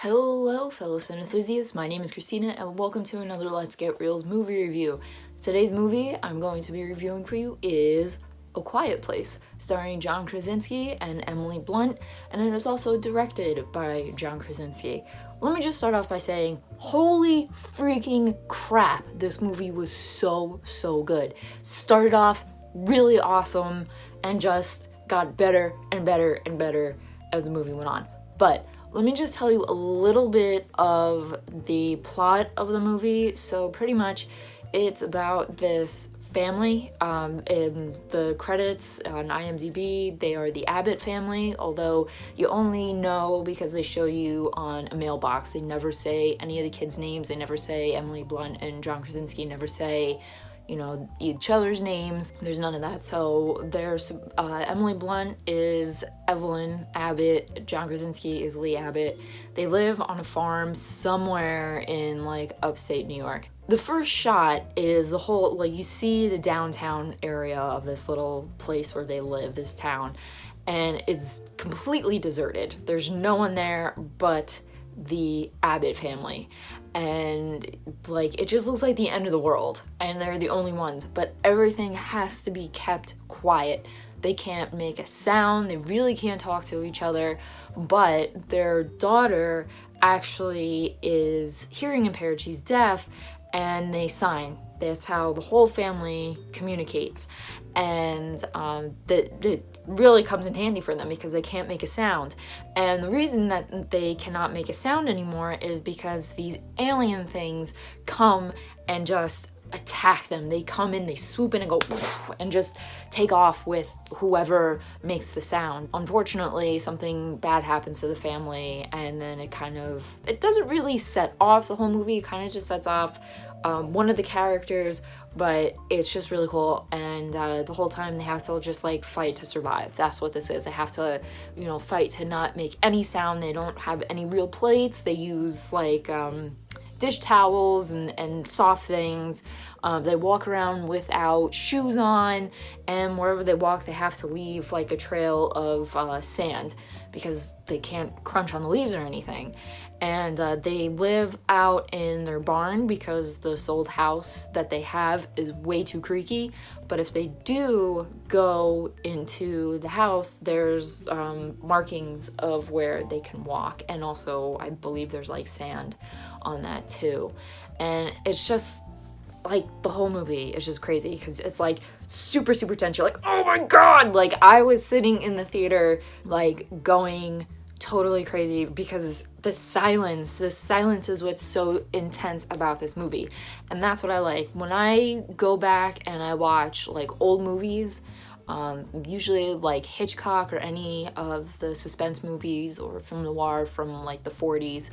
Hello fellow cine enthusiasts, my name is Christina and welcome to another Let's Get Reelz movie review. Today's movie I'm going to be reviewing for you is A Quiet Place, starring John Krasinski and Emily Blunt, and it is also directed by John Krasinski. Let me just start off by saying, holy freaking crap, this movie was so good. Started off really awesome and just got better and better and better as the movie went on. But let me just tell you a little bit of the plot of the movie. So pretty much it's about this family. In the credits on IMDb, they are the Abbott family, although you only know because they show you on a mailbox. They never say any of the kids' names. They never say Emily Blunt and John Krasinski never say, you know, each other's names. There's none of that. So there's Emily Blunt is Evelyn Abbott, John Krasinski is Lee Abbott. They live on a farm somewhere in like upstate New York. The first shot is the whole, like, you see the downtown area of this little place where they live, this town, and it's completely deserted. There's no one there but the Abbott family, and like it just looks like the end of the world and they're the only ones, but everything has to be kept quiet. They can't make a sound, they really can't talk to each other, but their daughter actually is hearing impaired, she's deaf, and they sign. That's how the whole family communicates, and that really comes in handy for them because they can't make a sound. And the reason that they cannot make a sound anymore is because these alien things come and just attack them. They come in, they swoop in and go and just take off with whoever makes the sound. Unfortunately, something bad happens to the family, and then it doesn't really set off the whole movie. It kind of just sets off one of the characters, but it's just really cool. And the whole time they have to just like fight to survive. That's what this is. They have to, you know, fight to not make any sound. They don't have any real plates. They use like dish towels and soft things. They walk around without shoes on, and wherever they walk they have to leave like a trail of sand because they can't crunch on the leaves or anything. And they live out in their barn because this old house that they have is way too creaky. But if they do go into the house, there's markings of where they can walk, and also I believe there's like sand on that too. And it's just like the whole movie is just crazy because it's like super tense. You're like, oh my god! Like I was sitting in the theater like going totally crazy because this silence is what's so intense about this movie. And that's what I like. When I go back and I watch like old movies, usually like Hitchcock or any of the suspense movies or film noir from like the 40s,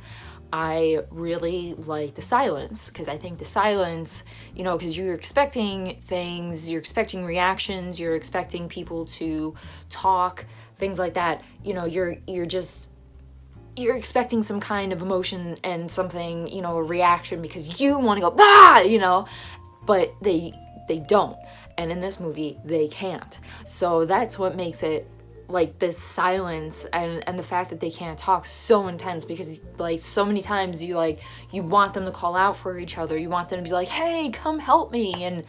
I really like the silence, because I think the silence, you know, because you're expecting things, you're expecting reactions, you're expecting people to talk, things like that. You know, you're expecting some kind of emotion and something, you know, a reaction because you want to go, ah, you know, but they don't. And in this movie, they can't. So that's what makes it like this silence and the fact that they can't talk so intense, because like so many times you want them to call out for each other. You want them to be like, hey, come help me. And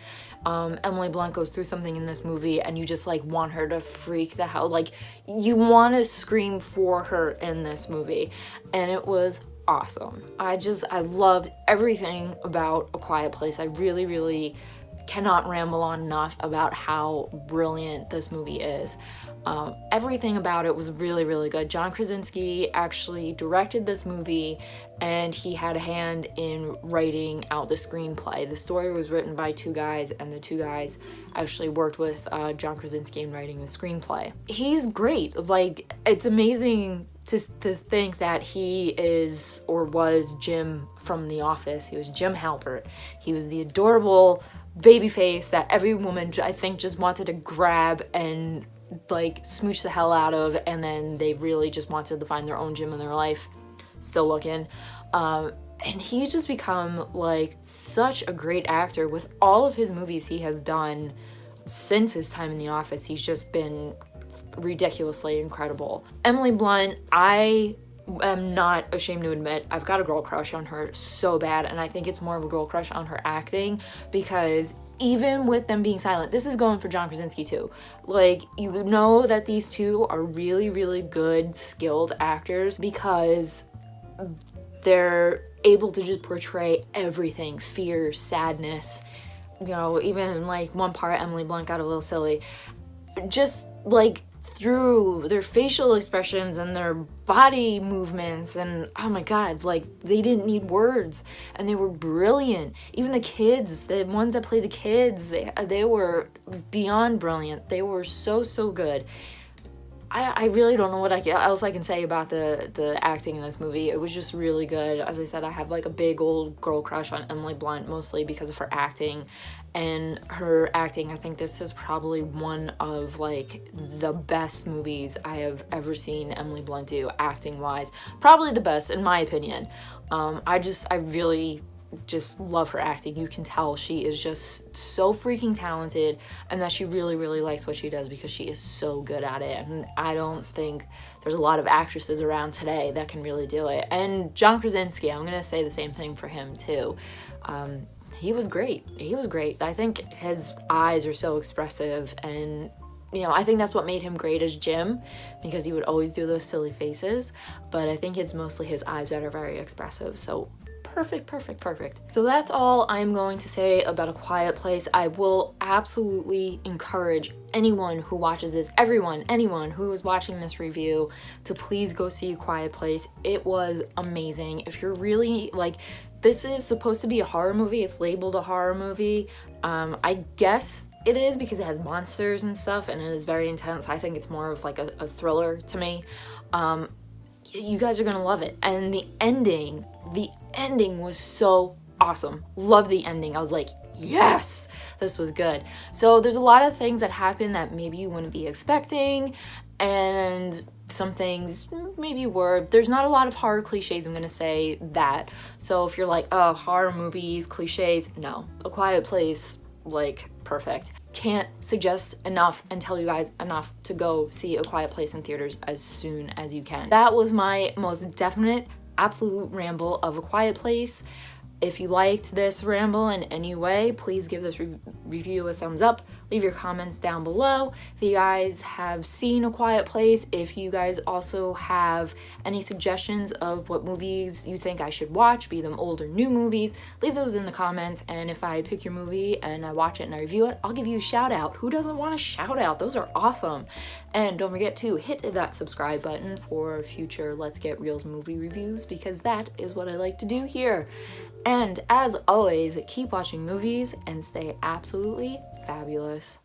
Emily Blunt goes through something in this movie and you just like want her to freak the hell, like you want to scream for her in this movie. And it was awesome. I loved everything about A Quiet Place. I really cannot ramble on enough about how brilliant this movie is. Everything about it was really good. John Krasinski actually directed this movie, and he had a hand in writing out the screenplay. The story was written by two guys, and the two guys actually worked with John Krasinski in writing the screenplay. He's great. Like, it's amazing to think that he is or was Jim from The Office. He was Jim Halpert. He was the adorable baby face that every woman, I think, just wanted to grab and like smooch the hell out of, and then they really just wanted to find their own Jim in their life. Still looking. And he's just become like such a great actor with all of his movies he has done since his time in The Office. He's just been ridiculously incredible. Emily Blunt, I am not ashamed to admit I've got a girl crush on her so bad, and I think it's more of a girl crush on her acting, because even with them being silent, this is going for John Krasinski too. Like, you know that these two are really, really good, skilled actors because they're able to just portray everything, fear, sadness, you know, even in like one part Emily Blunt got a little silly, just like through their facial expressions and their body movements, and oh my god, like they didn't need words and they were brilliant. Even the kids, the ones that play the kids, they were beyond brilliant. They were so good. I really don't know what else I can say about the acting in this movie. It was just really good. As I said, I have like a big old girl crush on Emily Blunt, mostly because of her acting. And her acting, I think this is probably one of like the best movies I have ever seen Emily Blunt do, acting wise. Probably the best in my opinion. I really just love her acting. You can tell she is just so freaking talented, and that she really, really likes what she does because she is so good at it. And I don't think there's a lot of actresses around today that can really do it. And John Krasinski, I'm gonna say the same thing for him too. He was great. He was great. I think his eyes are so expressive, and you know, I think that's what made him great as Jim, because he would always do those silly faces, but I think it's mostly his eyes that are very expressive. So perfect. So that's all I'm going to say about A Quiet Place. I will absolutely encourage anyone who watches this, anyone who is watching this review, to please go see A Quiet Place. It was amazing. If you're really like, this is supposed to be a horror movie, it's labeled a horror movie. I guess it is because it has monsters and stuff and it is very intense. I think it's more of like a thriller to me. You guys are gonna love it. And the ending was so awesome. Love the ending. I was like, yes, this was good. So there's a lot of things that happen that maybe you wouldn't be expecting, and some things maybe were. There's not a lot of horror cliches, I'm gonna say that. So if you're like, oh, horror movies, cliches, no. A Quiet Place, like, perfect. Can't suggest enough and tell you guys enough to go see A Quiet Place in theaters as soon as you can. That was my most definite, absolute ramble of A Quiet Place. If you liked this ramble in any way, please give this review a thumbs up. Leave your comments down below. If you guys have seen A Quiet Place, if you guys also have any suggestions of what movies you think I should watch, be them old or new movies, leave those in the comments. And if I pick your movie and I watch it and I review it, I'll give you a shout out. Who doesn't want a shout out? Those are awesome. And don't forget to hit that subscribe button for future Let's Get Reelz movie reviews, because that is what I like to do here. And as always, keep watching movies and stay absolutely fabulous.